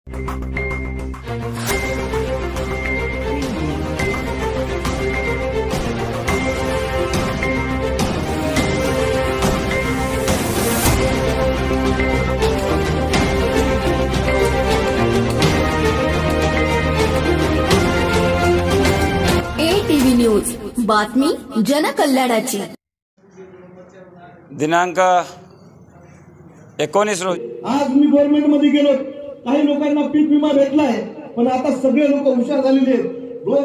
ATV news, बातमी जनकल्याणाची। दिनांक 19 रोजी आज मी गव्हर्नमेंट मध्ये गेलो, काही लोकांना पीक विमा भेटलाय, पण आता सगळे लोक हुशार झालेले आहेत। रोज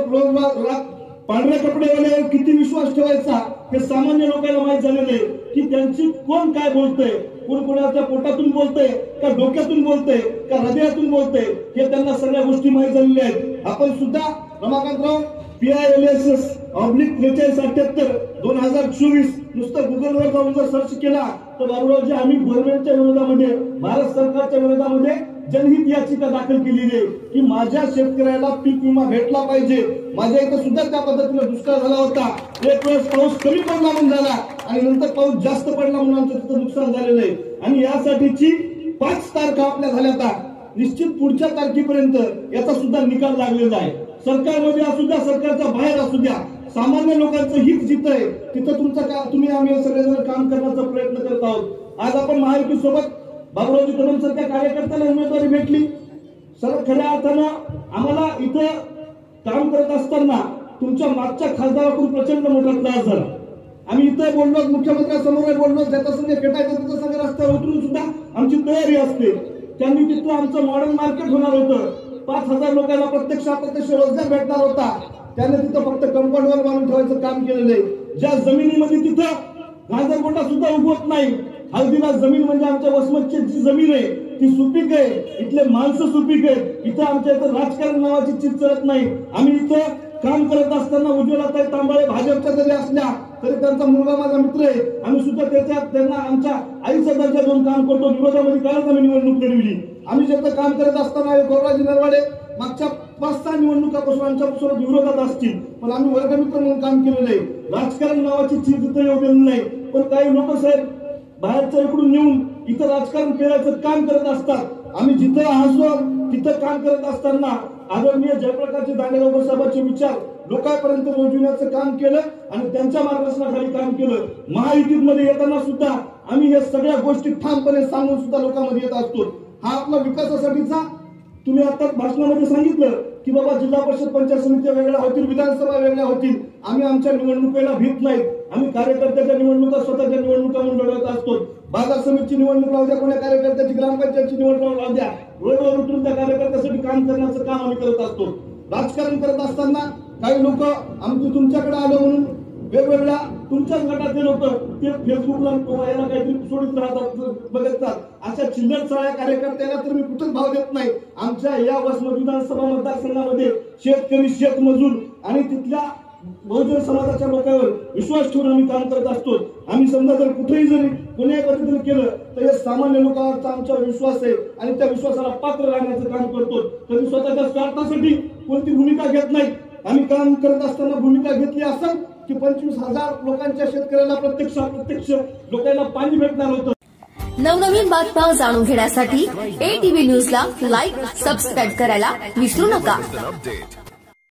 पांढरे कपडेवाल्यावर किती विश्वास ठेवायचा हे सामान्य लोकांना माहित झालेलं आहे की त्यांची कोण काय बोलतंय, कोण कोणाच्या पोटातून बोलतंय का डोक्यातून बोलतंय का हृदयातून बोलतंय हे त्यांना सगळ्या गोष्टी माहित झालेल्या आहेत। आपण सुद्धा रमाकांतराव PILSS/4378 2024 नुसतं गुगलवर जाऊन जर सर्च केला तर बाबूरावजी आम्ही गव्हर्नमेंटच्या विरोधामध्ये, भारत सरकारच्या विरोधामध्ये जनहित याचिका दाखल केलेली आहे की माझ्या शेतकऱ्याला पीक विमा भेटला पाहिजे। माझ्या इथं सुद्धा त्या पद्धतीने दुष्काळ झाला होता, एक वेळेस पाऊस कमी पडला म्हणून झाला आणि नंतर पाऊस जास्त पडला म्हणून आमचं तिथं नुकसान झालेलं आहे। आणि यासाठीची 5 तारखा आपल्या झाल्या आता, निश्चित पुढच्या तारखेपर्यंत याचा सुद्धा निकाल लागलेला आहे। सरकारमध्ये असू द्या, सरकारच्या बाहेर असू द्या, सामान्य लोकांचं हित जिथं आहे तिथं तुम्ही आम्ही सगळेजण काम करण्याचा प्रयत्न करत आहोत। आज आपण महायुती सोबत बाबूरावजी कदम सारख्या कार्यकर्त्याला उमेदवारी भेटली। सर्व खऱ्या अर्थानं आम्हाला इथं काम करत असताना तुमच्या मागच्या खासदाराकडून प्रचंड मोठा त्रास झाला। आम्ही इथं बोललो, मुख्यमंत्र्यांसमोर बोललो, ज्याचा संघ भेटायचं तिथं सगळं रस्त्यावर उतरून सुद्धा आमची तयारी असते। त्यांनी तिथं आमचं मॉडर्न मार्केट होणार होतं, 5000 लोकांना प्रत्यक्ष अप्रत्यक्ष रोजगार भेटणार होता। त्याने तिथं फक्त कंपाऊंडवर बांधून ठेवायचं काम केलेलं आहे। ज्या जमिनीमध्ये तिथं गाजरगोटा सुद्धा उगवत नाही, हळदीला जमीन म्हणजे आमच्या वसमतची जी जमीन आहे ती सुपीक आहे, इथले माणसं सुपीक आहेत, इथं आमच्या इथं राजकारण नावाची चीज चालत नाही। आम्ही इथं काम करत असताना उज्ज्वलाताई तांबाळे भाजपच्या जरी असल्या तरी त्यांचा मुलगा माझा मित्र आहे, आम्ही सुद्धा त्यांना आमच्या आईचा दर्जा देऊन काम करतो। विरोधामध्ये कालच आम्ही निवडणूक लढविली। आम्ही जेव्हा काम करत असताना गौराजी नरवाडे मागच्या 5-6 निवडणुकापासून आमच्यासोबत विरोधात असतील, पण आम्ही वर्गमित्र म्हणून काम केलेलं आहे। राजकारण नावाची चीज इथं येऊ दिली नाही, पण काही लोक साहेब बाहेरच्या इकडून येऊन इथं राजकारण करायचं काम करत असतात। आम्ही जिथं असो तिथं काम करत असताना आदरणीय जयप्रकाशजी दांडेगावकर साहेबांचे विचार लोकांपर्यंत पोहोचविण्याचं काम केलं आणि त्यांच्या मार्गदर्शनाखाली काम केलं। महायुतीमध्ये येताना सुद्धा आम्ही या सगळ्या गोष्टी ठामपणे सांगून सुद्धा लोकांमध्ये येत असतो। हा आपला विकासासाठीचा, तुम्ही आता भाषणामध्ये सांगितलं की बाबा जिल्हा परिषद पंचायत समित्या वेगळ्या होतील, विधानसभा वेगळ्या होतील, आम्ही आमच्या निवडणुकीला भीत नाहीत। आम्ही कार्यकर्त्याच्या निवडणुका स्वतःच्या निवडणुका म्हणून लढवत असतो। बाजार समितीची निवडणूक लावू द्या, कोण्या कार्यकर्त्याची ग्रामपंचायतची निवडणूक लावू द्या, रोडवर उतरून त्या कार्यकर्त्यासाठी काम करण्याचं काम आम्ही करत असतो। राजकारण करत असताना काही लोक आमची तुमच्याकडे आलो म्हणून वेगवेगळ्या तुमच्याच गटातले लोक ते फेसबुकला याला काहीतरी सोडीत राहतात, बघतात। अशा चिल्लर सगळ्या कार्यकर्त्याला तर मी कुठंच भाव देत नाही। आमच्या या वसमत विधानसभा मतदारसंघामध्ये शेतकरी, शेतमजूर आणि तिथल्या बहुजन समाजाच्या लोकांवर विश्वास ठेवून आम्ही काम करत असतो। आम्ही समजा जर कुठेही जरी कोणत्याही पद्धतीने केलं तर या सामान्य लोकांवरचा आमच्यावर विश्वास आहे आणि त्या विश्वासाला पात्र राहण्याचं काम करतो। कधी स्वतःच्या स्वार्थासाठी कोणती भूमिका घेत नाही। आम्ही काम करत असताना भूमिका घेतली असेल की 25,000 लोकांच्या शेतकऱ्याला प्रत्यक्ष अप्रत्यक्ष लोकांना पाणी भेटणार होतं। नवनवीन बातम्या जाणून घेण्यासाठी ATV न्यूजला लाईक, सबस्क्राईब करायला विसरू नका।